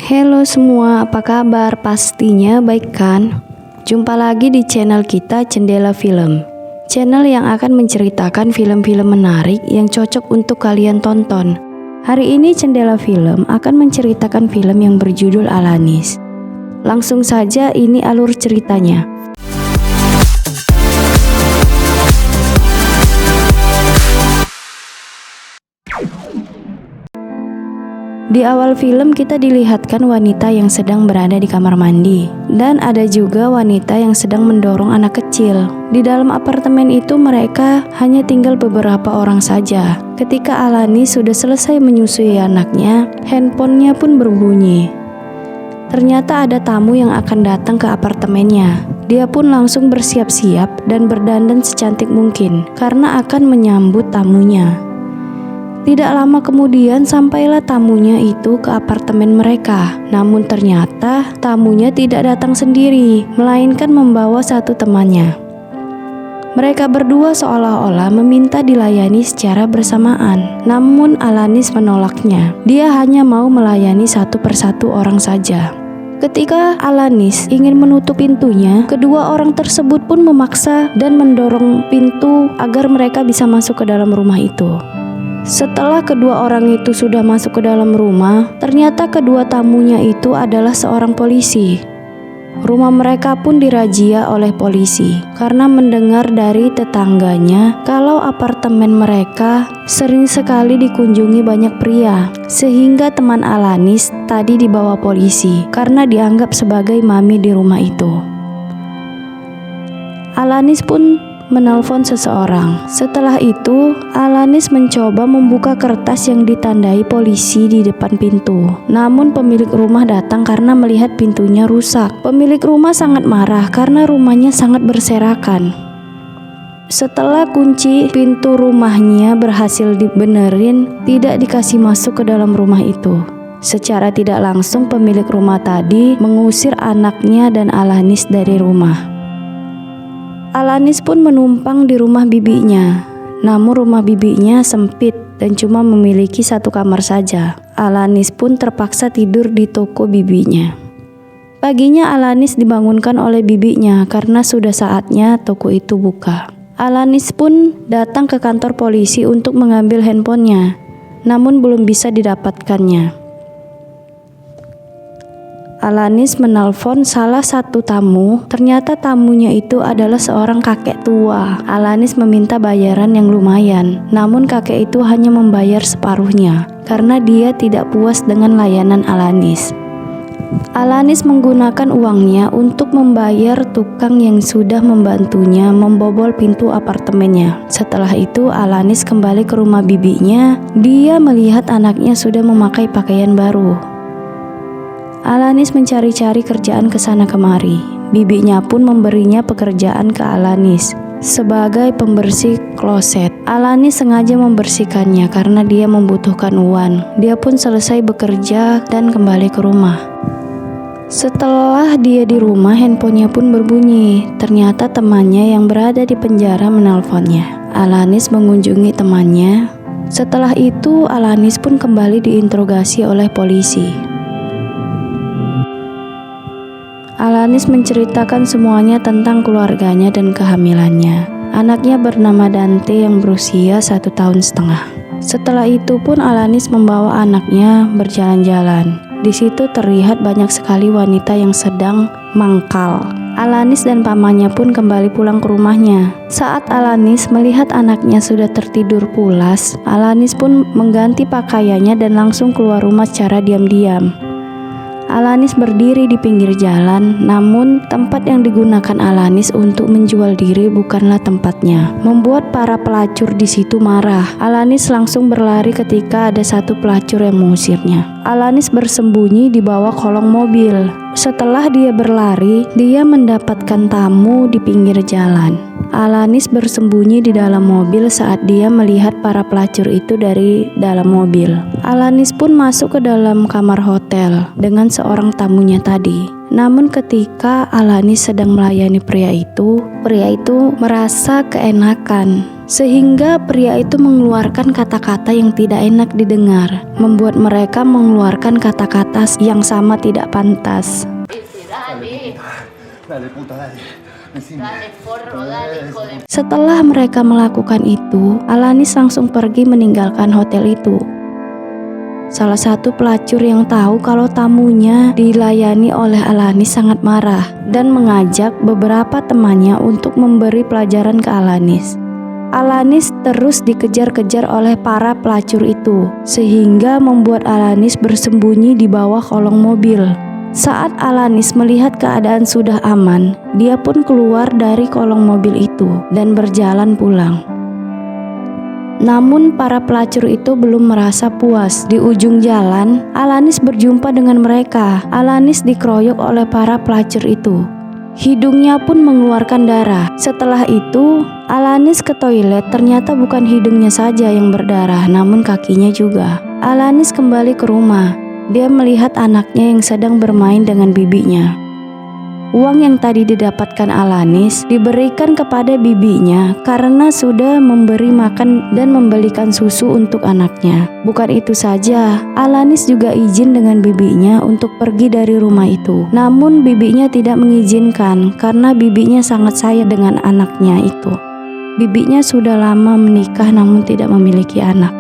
Halo semua, apa kabar? Pastinya baik kan? Jumpa lagi di channel kita Jendela Film. Channel yang akan menceritakan film-film menarik yang cocok untuk kalian tonton. Hari ini Jendela Film akan menceritakan film yang berjudul Alanis. Langsung saja, ini alur ceritanya. Di awal film kita dilihatkan wanita yang sedang berada di kamar mandi, dan ada juga wanita yang sedang mendorong anak kecil. Di dalam apartemen itu mereka hanya tinggal beberapa orang saja. Ketika Alanis sudah selesai menyusui anaknya, handphonenya pun berbunyi. Ternyata ada tamu yang akan datang ke apartemennya. Dia pun langsung bersiap-siap dan berdandan secantik mungkin karena akan menyambut tamunya. Tidak lama kemudian sampailah tamunya itu ke apartemen mereka. Namun ternyata tamunya tidak datang sendiri, melainkan membawa satu temannya. Mereka berdua seolah-olah meminta dilayani secara bersamaan. Namun Alanis menolaknya. Dia hanya mau melayani satu persatu orang saja. Ketika Alanis ingin menutup pintunya, kedua orang tersebut pun memaksa dan mendorong pintu agar mereka bisa masuk ke dalam rumah itu. Setelah kedua orang itu sudah masuk ke dalam rumah, ternyata kedua tamunya itu adalah seorang polisi. Rumah mereka pun dirazia oleh polisi karena mendengar dari tetangganya kalau apartemen mereka sering sekali dikunjungi banyak pria, sehingga teman Alanis tadi dibawa polisi karena dianggap sebagai mami di rumah itu. Alanis pun menelpon seseorang. Setelah itu, Alanis mencoba membuka kertas yang ditandai polisi di depan pintu. Namun pemilik rumah datang karena melihat pintunya rusak. Pemilik rumah sangat marah karena rumahnya sangat berserakan. Setelah kunci pintu rumahnya berhasil dibenerin, tidak dikasih masuk ke dalam rumah itu. Secara tidak langsung pemilik rumah tadi mengusir anaknya dan Alanis dari rumah. Alanis pun menumpang di rumah bibinya. Namun rumah bibinya sempit dan cuma memiliki satu kamar saja. Alanis pun terpaksa tidur di toko bibinya. Paginya Alanis dibangunkan oleh bibinya karena sudah saatnya toko itu buka. Alanis pun datang ke kantor polisi untuk mengambil handphonenya, namun belum bisa didapatkannya. Alanis menelpon salah satu tamu. Ternyata tamunya itu adalah seorang kakek tua. Alanis meminta bayaran yang lumayan, namun kakek itu hanya membayar separuhnya karena dia tidak puas dengan layanan Alanis. Alanis menggunakan uangnya untuk membayar tukang yang sudah membantunya membobol pintu apartemennya. Setelah itu Alanis kembali ke rumah bibinya. Dia melihat anaknya sudah memakai pakaian baru. Alanis mencari-cari kerjaan ke sana kemari. Bibinya pun memberinya pekerjaan ke Alanis sebagai pembersih kloset. Alanis sengaja membersihkannya karena dia membutuhkan uang. Dia pun selesai bekerja dan kembali ke rumah. Setelah dia di rumah, handphonenya pun berbunyi. Ternyata temannya yang berada di penjara menelponnya. Alanis mengunjungi temannya. Setelah itu Alanis pun kembali diinterogasi oleh polisi. Alanis menceritakan semuanya tentang keluarganya dan kehamilannya. Anaknya bernama Dante yang berusia 1,5 tahun. Setelah itu pun Alanis membawa anaknya berjalan-jalan. Di situ terlihat banyak sekali wanita yang sedang mangkal. Alanis dan pamannya pun kembali pulang ke rumahnya. Saat Alanis melihat anaknya sudah tertidur pulas, Alanis pun mengganti pakaiannya dan langsung keluar rumah secara diam-diam. Alanis berdiri di pinggir jalan, namun tempat yang digunakan Alanis untuk menjual diri bukanlah tempatnya, membuat para pelacur di situ marah. Alanis langsung berlari ketika ada satu pelacur yang mengusirnya. Alanis bersembunyi di bawah kolong mobil. Setelah dia berlari, dia mendapatkan tamu di pinggir jalan. Alanis bersembunyi di dalam mobil saat dia melihat para pelacur itu dari dalam mobil. Alanis pun masuk ke dalam kamar hotel dengan seorang tamunya tadi. Namun ketika Alanis sedang melayani pria itu merasa keenakan. Sehingga pria itu mengeluarkan kata-kata yang tidak enak didengar, membuat mereka mengeluarkan kata-kata yang sama tidak pantas. Setelah mereka melakukan itu, Alanis langsung pergi meninggalkan hotel itu. Salah satu pelacur yang tahu kalau tamunya dilayani oleh Alanis sangat marah dan mengajak beberapa temannya untuk memberi pelajaran ke Alanis. Alanis terus dikejar-kejar oleh para pelacur itu, sehingga membuat Alanis bersembunyi di bawah kolong mobil. Saat Alanis melihat keadaan sudah aman, dia pun keluar dari kolong mobil itu dan berjalan pulang. Namun para pelacur itu belum merasa puas. Di ujung jalan, Alanis berjumpa dengan mereka. Alanis dikeroyok oleh para pelacur itu. Hidungnya pun mengeluarkan darah. Setelah itu, Alanis ke toilet. Ternyata bukan hidungnya saja yang berdarah, namun kakinya juga. Alanis kembali ke rumah. Dia melihat anaknya yang sedang bermain dengan bibinya. Uang yang tadi didapatkan Alanis diberikan kepada bibinya karena sudah memberi makan dan membelikan susu untuk anaknya. Bukan itu saja, Alanis juga izin dengan bibinya untuk pergi dari rumah itu. Namun bibinya tidak mengizinkan karena bibinya sangat sayang dengan anaknya itu. Bibinya sudah lama menikah namun tidak memiliki anak.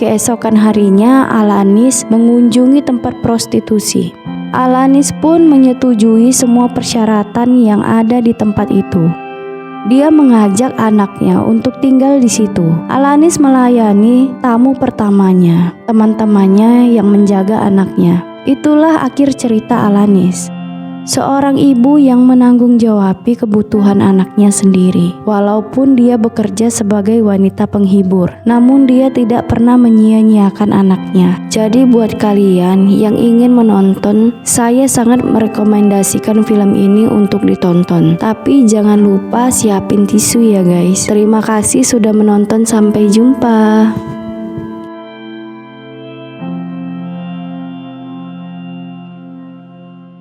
Keesokan harinya, Alanis mengunjungi tempat prostitusi. Alanis pun menyetujui semua persyaratan yang ada di tempat itu. Dia mengajak anaknya untuk tinggal di situ. Alanis melayani tamu pertamanya, teman-temannya yang menjaga anaknya. Itulah akhir cerita Alanis. Seorang ibu yang menanggung-jawabi kebutuhan anaknya sendiri. Walaupun dia bekerja sebagai wanita penghibur, namun dia tidak pernah menyia-nyiakan anaknya. Jadi buat kalian yang ingin menonton, saya sangat merekomendasikan film ini untuk ditonton. Tapi jangan lupa siapin tisu ya guys. Terima kasih sudah menonton, sampai jumpa.